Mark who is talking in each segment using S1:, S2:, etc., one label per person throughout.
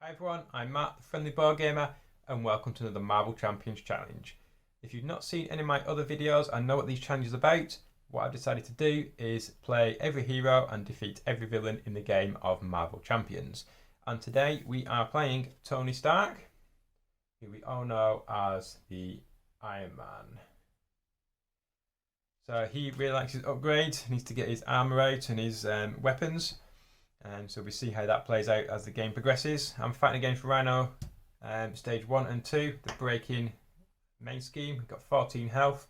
S1: Hi everyone, I'm Matt, the Friendly Board Gamer, and welcome to another Marvel Champions Challenge. If you've not seen any of my other videos and know what these challenges are about, what I've decided to do is play every hero and defeat every villain in the game of Marvel Champions. And today we are playing Tony Stark, who we all know as the Iron Man. So he really likes his upgrades, needs to get his armor out and his weapons. And so we see how that plays out as the game progresses. I'm fighting against Rhino, stage 1 and 2, the break-in main scheme. We've got 14 health.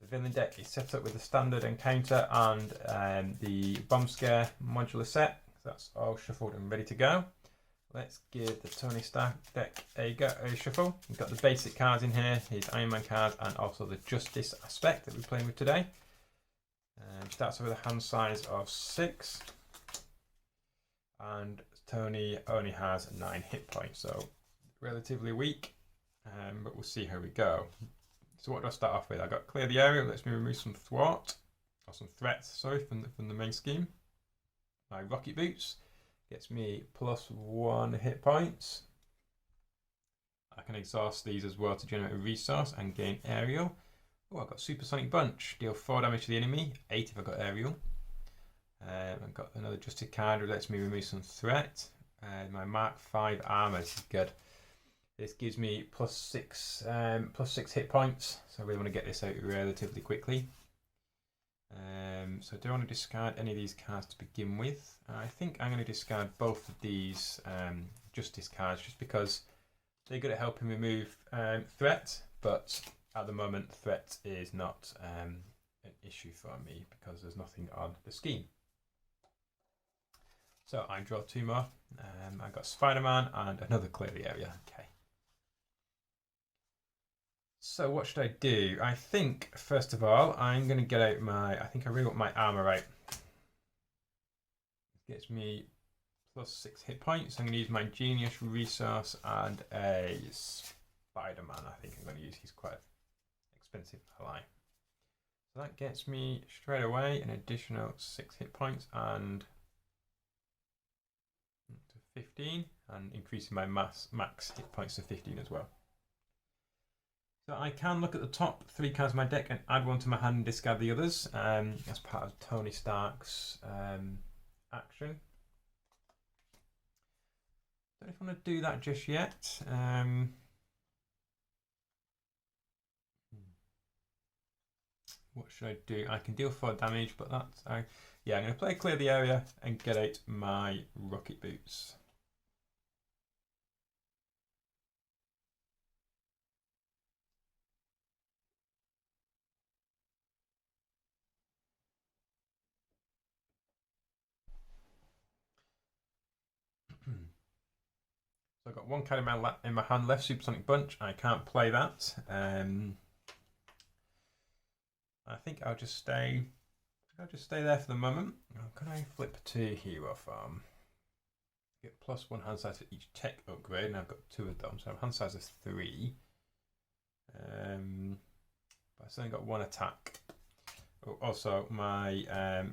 S1: The villain deck is set up with the standard encounter and the bomb scare modular set. So that's all shuffled and ready to go. Let's give the Tony Stark deck a shuffle. We've got the basic cards in here, his Iron Man cards, and also the Justice aspect that we're playing with today. Starts with a hand size of 6. And Tony only has 9 hit points, so relatively weak, but we'll see how we go. So what do I start off with? I got clear the area, lets me remove some threats, from the main scheme. My rocket boots gets me +1 hit points. I can exhaust these as well to generate a resource and gain aerial. Oh, I've got supersonic bunch, deal 4 damage to the enemy, 8 if I got aerial. I've got another Justice card which lets me remove some threat. My Mark 5 armor is good. This gives me +6 hit points, so I really want to get this out relatively quickly. So I don't want to discard any of these cards to begin with. I think I'm going to discard both of these Justice cards just because they're good at helping remove threat, but at the moment threat is not an issue for me because there's nothing on the scheme. So I draw 2 more. I've got Spider-Man and another clear the area. Okay. So what should I do? I think, first of all, I'm going to get out I think I really want my armor out. It gets me +6 hit points. I'm going to use my Genius resource and a Spider-Man. I think I'm going to use. He's quite expensive ally. So that gets me straight away an additional 6 hit points and 15, and increasing my max hit points to 15 as well. So I can look at the top 3 cards of my deck and add one to my hand and discard the others as part of Tony Stark's action. Don't know if I want to do that just yet. What should I do? I can deal 4 damage, but that's yeah, I'm going to play clear the area and get out my rocket boots. So I've got 1 card in my hand left, Supersonic Bunch. I can't play that. I think I'll just stay there for the moment. Can I flip to Hero Farm? Get +1 hand size for each tech upgrade, and I've got 2 of them, so I have hand size of 3. But I've only got 1 attack. Oh, also, my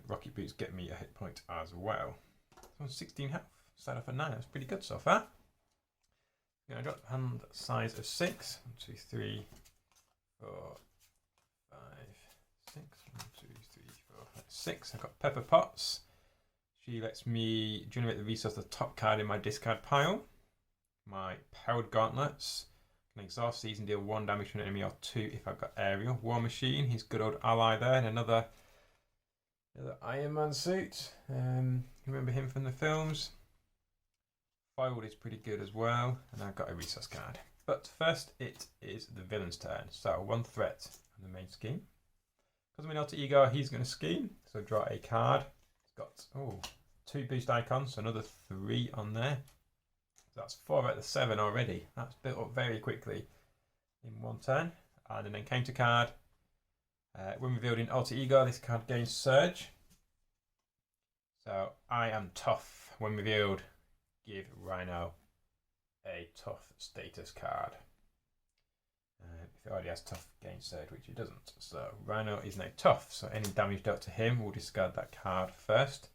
S1: rocket boots get me a hit point as well. So 16 health. Start off at 9. That's pretty good so far. I got hand size of 6. 1, 2, 3, 4, 5, 6. 1, 2, 3, 4, 5, 6. I've got Pepper Potts. She lets me generate the resource, the top card in my discard pile. My Powered Gauntlets. I can exhaust these and deal 1 damage to an enemy or 2 if I've got aerial. War Machine, his good old ally there, and another Iron Man suit. Remember him from the films. Foiled is pretty good as well, and I've got a resource card. But first, it is the villain's turn. So 1 threat on the main scheme. Because I'm an alter ego, he's going to scheme. So draw a card. It's got 2 boost icons, so another 3 on there. So that's 4 out of the 7 already. That's built up very quickly in 1 turn. And an encounter card. When revealed in alter ego, this card gains Surge. So I am tough. When revealed, give Rhino a tough status card. If it already has tough, gain surge, which it doesn't. So Rhino is now tough, so any damage dealt to him, we'll discard that card first.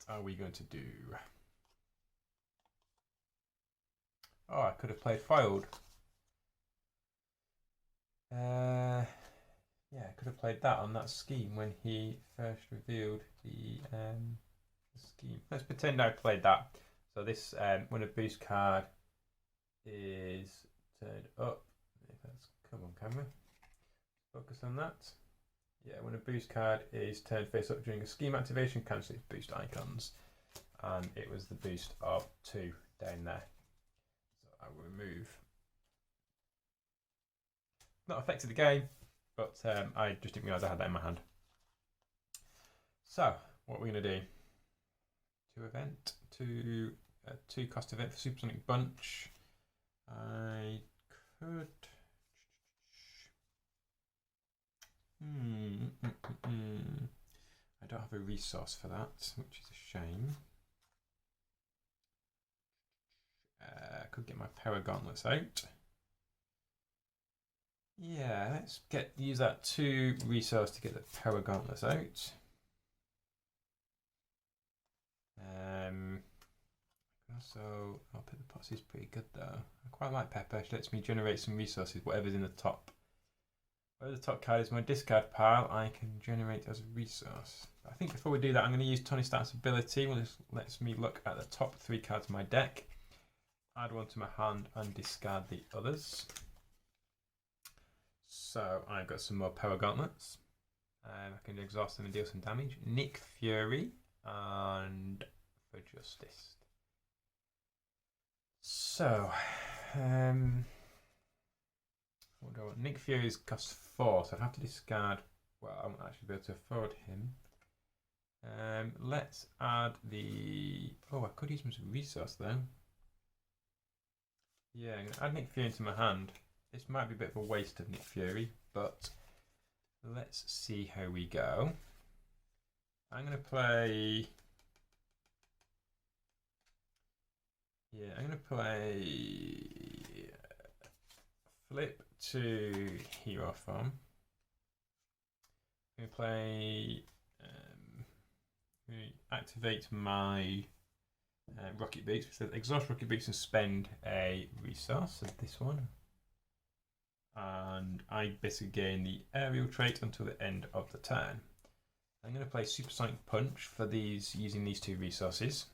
S1: are we going to do? Oh, I could have played foiled. Yeah, I could have played that on that scheme when he first revealed the scheme. Let's pretend I played that. So this, when a boost card is turned up, if that's, come on camera, focus on that. Yeah, when a boost card is turned face up during a scheme activation, cancel its boost icons. And it was the boost of 2 down there. So I will remove. Not affected the game, but I just didn't realise I had that in my hand. So, what we're going to do? 2 cost event for Supersonic Bunch. I could. I don't have a resource for that, which is a shame. I could get my Power Gauntlets out. Yeah, let's use that 2 resource to get the Power Gauntlets out. Also, I'll put the pots is pretty good though. I quite like Pepper. She lets me generate some resources, whatever's in the top. Whatever the top card is my discard pile, I can generate as a resource. But I think before we do that, I'm going to use Tony Stark's ability, which lets me look at the top 3 cards of my deck, add one to my hand, and discard the others. So I've got some more Power Gauntlets. I can exhaust them and deal some damage. Nick Fury and For Justice. So, what do I want? Nick Fury's cost 4, so I'd have to discard. Well, I won't actually be able to afford him. Let's add the. Oh, I could use him as a resource though. Yeah, I'm going to add Nick Fury into my hand. This might be a bit of a waste of Nick Fury, but let's see how we go. I'm going to play. Yeah, I'm going to play Flip to Hero Form. I'm going to play activate my Rocket Boots. So exhaust Rocket Boots and spend a resource of this one. And I basically gain the aerial trait until the end of the turn. I'm going to play Supersonic Punch for these using these 2 resources.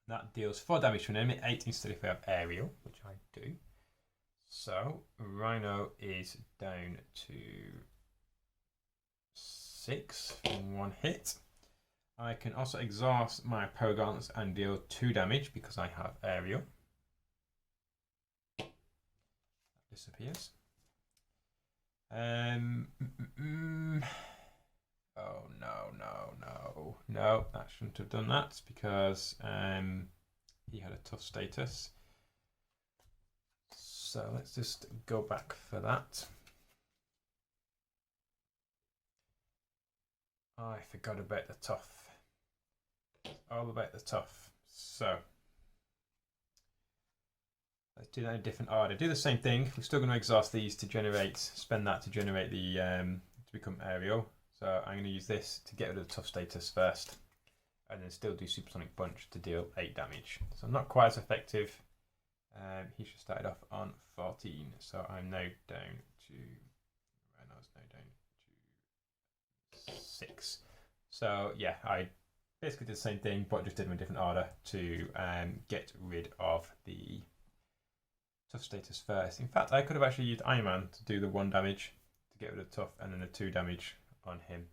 S1: That deals 4 damage to an enemy, 8 instead if I have aerial, which I do. So Rhino is down to 6 from 1 hit. I can also exhaust my Power Gauntlets and deal 2 damage because I have aerial. That disappears. Oh no, that shouldn't have done that because he had a tough status. So let's just go back for that. Oh, I forgot about the tough. All about the tough. So let's do that in a different order. Do the same thing. We're still going to exhaust these to generate, spend that to generate the to become aerial. So I'm going to use this to get rid of the tough status first, and then still do Supersonic Punch to deal 8 damage. So I'm not quite as effective. He should start off on 14. So I'm now down to. Rhino's now down to 6. So yeah, I basically did the same thing, but just did them in a different order to get rid of the tough status first. In fact, I could have actually used Iron Man to do the 1 damage to get rid of tough, and then the 2 damage on him.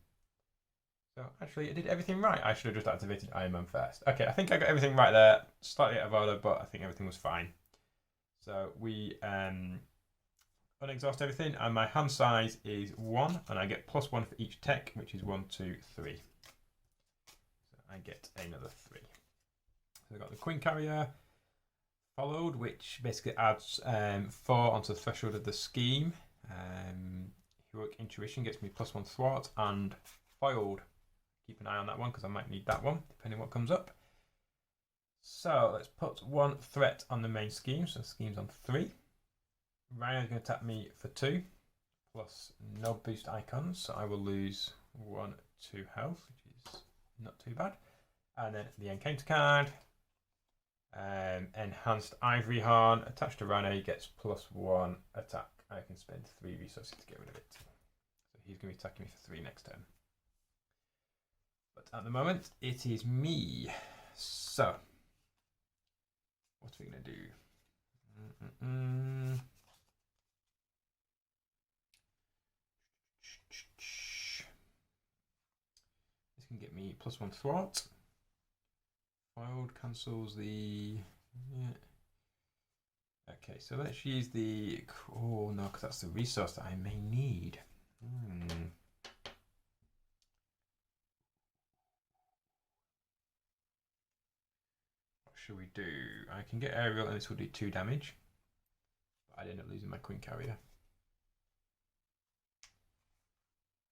S1: So actually, I did everything right. I should have just activated Iron Man first. Okay, I think I got everything right there. Slightly out of order, but I think everything was fine. So we unexhaust everything, and my hand size is 1, and I get +1 for each tech, which is 1, 2, 3. So I get another 3. So I've got the Queen Carrier followed, which basically adds 4 onto the threshold of the scheme. Heroic Intuition gets me +1 thwart, and foiled. Keep an eye on that one because I might need that one depending on what comes up. So let's put 1 threat on the main scheme. So the scheme's on 3. Rhino's going to attack me for 2, plus no boost icons. So I will lose 1, 2 health, which is not too bad. And then the encounter card, enhanced ivory horn, attached to Rhino, he gets +1 attack. I can spend 3 resources to get rid of it. So he's going to be attacking me for 3 next turn. But at the moment, it is me. So, what are we going to do? This can get me +1 thwart. Foiled cancels the... Yeah. Okay, so let's use the... Oh no, because that's the resource that I may need. What should we do? I can get aerial and this will do 2 damage. But I'd end up losing my Queen Carrier.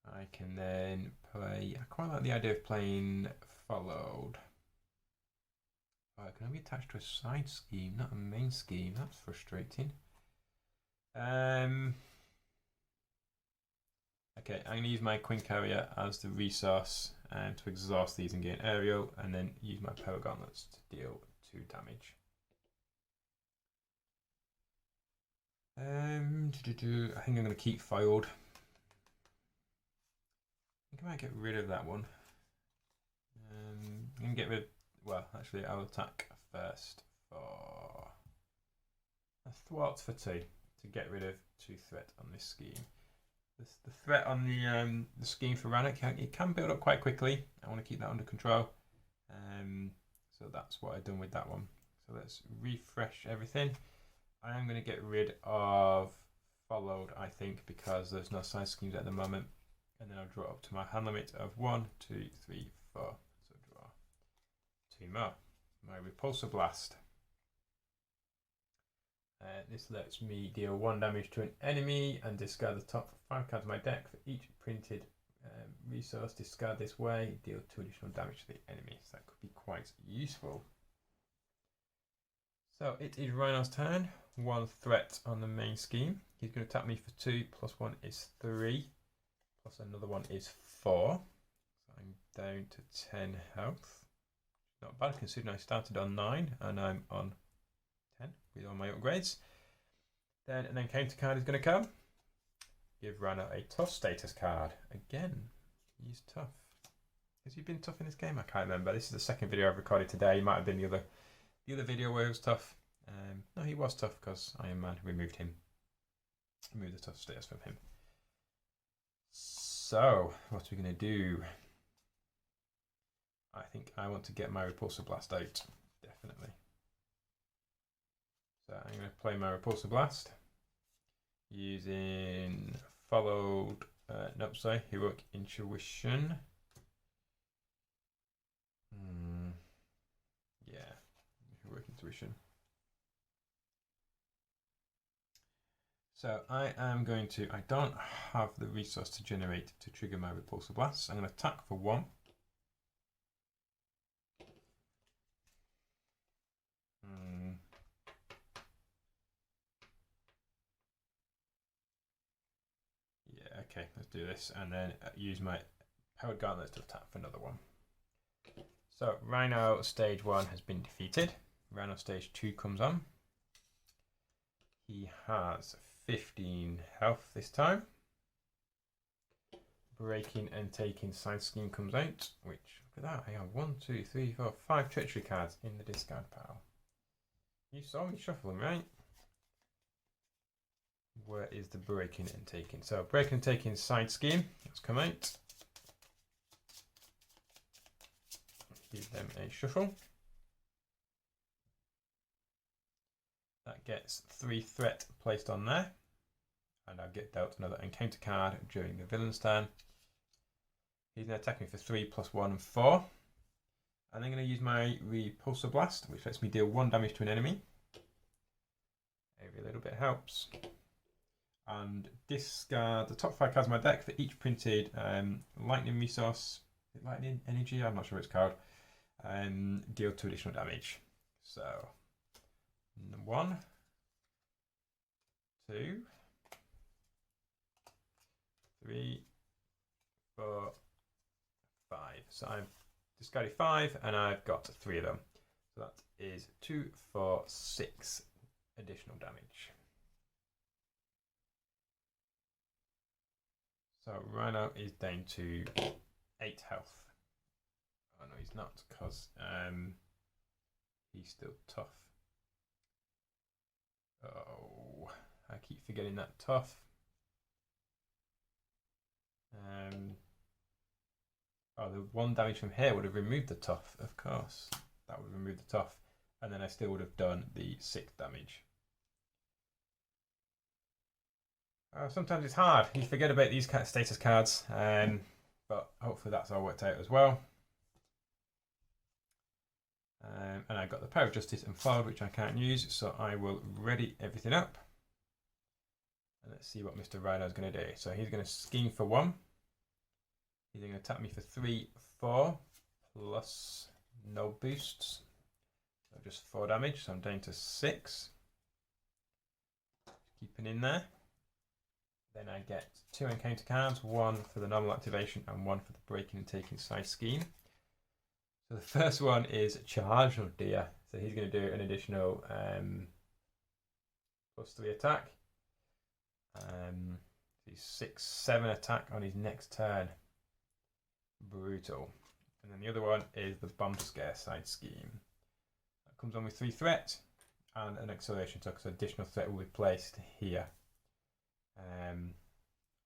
S1: I can then play... I quite like the idea of playing followed. Oh, it can only be attached to a side scheme, not a main scheme. That's frustrating. Okay, I'm going to use my Queen Carrier as the resource to exhaust these and gain aerial, and then use my Power Gauntlets to deal 2 damage. I think I'm going to keep foiled. I think I might get rid of that one. I'm going to get rid... Well, actually, I'll attack first for a thwart for 2 to get rid of 2 threat on this scheme. The threat on the scheme for Rhino, it can build up quite quickly. I want to keep that under control. So that's what I've done with that one. So let's refresh everything. I am going to get rid of followed, I think, because there's no side schemes at the moment. And then I'll draw up to my hand limit of 1, 2, 3, 4. So draw 2 more. My Repulsor Blast. This lets me deal 1 damage to an enemy and discard the top 5 cards of my deck. For each printed resource, discard this way, deal 2 additional damage to the enemy. So that could be quite useful. So it is Rhino's turn. 1 threat on the main scheme. He's going to attack me for 2, +1 is 3, plus another one is 4. So I'm down to 10 health. Not bad considering I started on 9 and I'm on 10 with all my upgrades. Then an encounter card is going to come. Give Rhino a tough status card. Again, he's tough. Has he been tough in this game? I can't remember. This is the second video I've recorded today. It might have been the other video where it was tough. No, he was tough because Iron Man removed him. Removed the tough status from him. So, what are we going to do? I think I want to get my Repulsor Blast out. Definitely. So I'm going to play my Repulsor Blast using followed, Heroic Intuition. Yeah, Heroic Intuition. So I am going to, I don't have the resource to generate to trigger my Repulsor Blast. I'm going to attack for 1. Okay, let's do this and then use my Powered Gauntlet to attack for another one. So Rhino stage 1 has been defeated. Rhino stage 2 comes on. He has 15 health this time. Breaking and Taking side scheme comes out, which, look at that, I have 1, 2, 3, 4, 5 treachery cards in the discard pile. You saw me shuffle them, right? Where is the Breaking and Taking? So Breaking and Taking side scheme, let's come out. Give them a shuffle. That gets 3 threat placed on there. And I'll get dealt another encounter card during the villain's turn. He's going to attack me for 3 + 1 and 4. And I'm going to use my Repulsor Blast, which lets me deal 1 damage to an enemy. Every little bit helps. And discard the top 5 cards of my deck for each printed lightning resource. Lightning energy, I'm not sure what it's called. Deal 2 additional damage. So 1, 2, 3, 4, 5. So I've discarded 5, and I've got 3 of them. So that is 2, 4, 6 additional damage. So Rhino is down to 8 health. Oh no, he's not, because he's still tough. Oh, I keep forgetting that tough. Oh, the 1 damage from here would have removed the tough, of course. That would remove the tough, and then I still would have done the 6 damage. Sometimes it's hard. You forget about these kind of status cards, but hopefully that's all worked out as well. And I got the Power of Justice and Foiled, which I can't use, so I will ready everything up. And let's see what Mr. Rhino is going to do. So he's going to scheme for 1. He's going to attack me for 3, 4, plus no boosts. So just 4 damage, so I'm down to 6. Keeping in there. Then I get 2 encounter cards, 1 for the normal activation and 1 for the breaking and taking side scheme. So the first one is Charge, oh dear. So he's going to do an additional +3 attack. He's 6, 7 attack on his next turn. Brutal. And then the other one is the Bomb Scare side scheme. That comes on with 3 threat and an acceleration attack, so additional threat will be placed here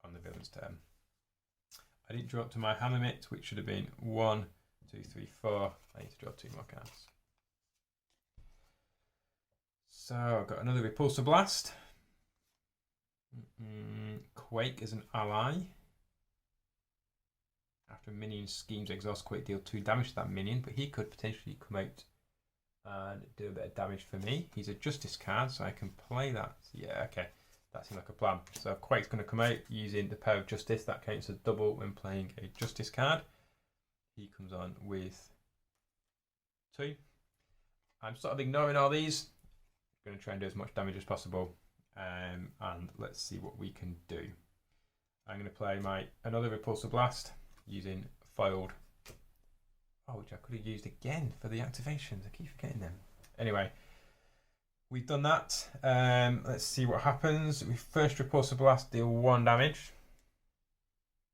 S1: on the villain's turn. I didn't draw up to my hand limit, which should have been 1, 2, 3, 4. I need to draw 2 more cards. So I've got another Repulsor Blast. Quake as an ally. After a minion schemes exhaust Quake, deal 2 damage to that minion, but he could potentially come out and do a bit of damage for me. He's a Justice card, so I can play that. Yeah, okay. That seems like a plan. So Quake's going to come out using the Power of Justice. That counts as double when playing a Justice card. He comes on with 2. I'm sort of ignoring all these. I'm going to try and do as much damage as possible. And let's see what we can do. I'm going to play another Repulsor Blast using Foiled. Oh, which I could have used again for the activations. I keep forgetting them. Anyway, we've done that. Let's see what happens. We first Repulsor Blast, deal 1 damage.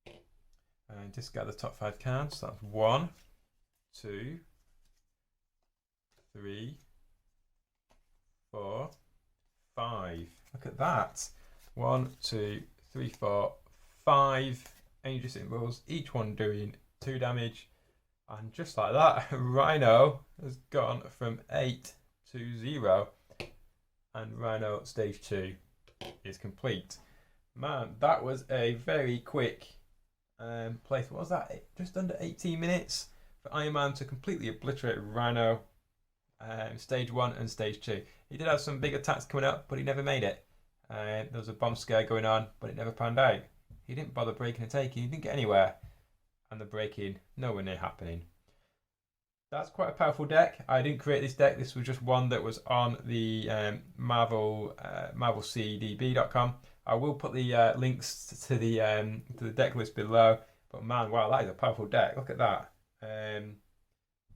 S1: And discard the top 5 cards. So that's 1, 2, 3, 4, 5. Look at that. 1, 2, 3, 4, 5 angel symbols, each one doing 2 damage. And just like that, Rhino has gone from 8 to 0. And Rhino stage 2 is complete. Man, that was a very quick place. What was that? Just under 18 minutes for Iron Man to completely obliterate Rhino. Stage 1 and stage 2. He did have some big attacks coming up, but he never made it. There was a bomb scare going on, but it never panned out. He didn't bother breaking and taking. He didn't get anywhere. And the breaking, nowhere near happening. That's quite a powerful deck. I didn't create this deck. This was just one that was on the marvelcdb.com. I will put the links to the deck list below. But man, wow, that is a powerful deck. Look at that.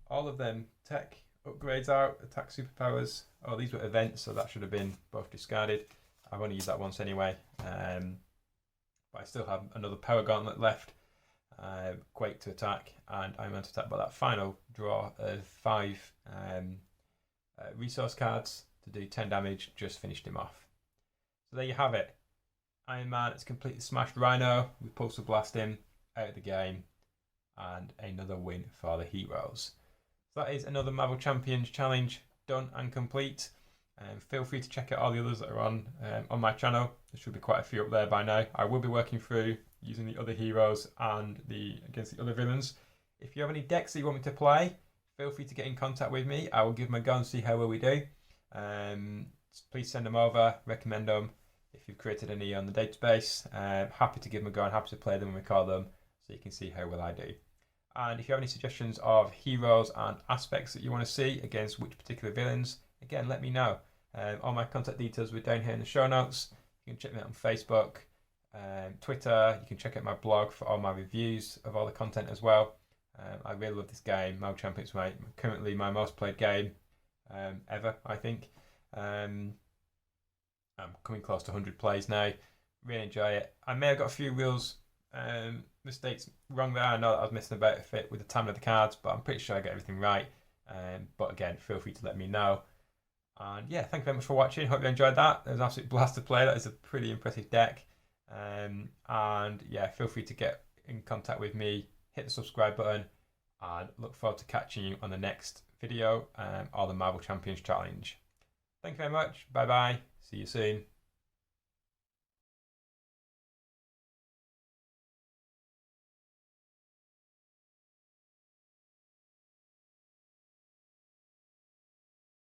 S1: All of them tech upgrades out, attack superpowers. Oh, these were events, so that should have been both discarded. I've only used that once anyway. But I still have another power gauntlet left. Quake to attack, and I'm going to attack by that final draw of 5 resource cards to do 10 damage. Just finished him off. So there you have it. Iron Man has completely smashed Rhino. We Repulsor Blast him out of the game, and another win for the heroes. So that is another Marvel Champions challenge done and complete. Feel free to check out all the others that are on my channel. There should be quite a few up there by now. I will be working through using the other heroes and against the other villains. If you have any decks that you want me to play, feel free to get in contact with me. I will give them a go and see how well we do. Please send them over, recommend them if you've created any on the database. Happy to give them a go and happy to play them and record them so you can see how well I do. And if you have any suggestions of heroes and aspects that you want to see against which particular villains, again, let me know. All my contact details were down here in the show notes. You can check me out on Facebook, Twitter. You can check out my blog for all my reviews of all the content as well. I really love this game. Marvel Champions is currently my most played game ever, I think. I'm coming close to 100 plays now. Really enjoy it. I may have got a few rules mistakes wrong there. I know that I was missing about a fit with the timing of the cards, but I'm pretty sure I got everything right. But again, feel free to let me know. And yeah, thank you very much for watching. Hope you enjoyed that. It was an absolute blast to play. That is a pretty impressive deck. And yeah, feel free to get in contact with me. Hit the subscribe button, and look forward to catching you on the next video or the Marvel Champions Challenge. Thank you very much. Bye bye. See you soon.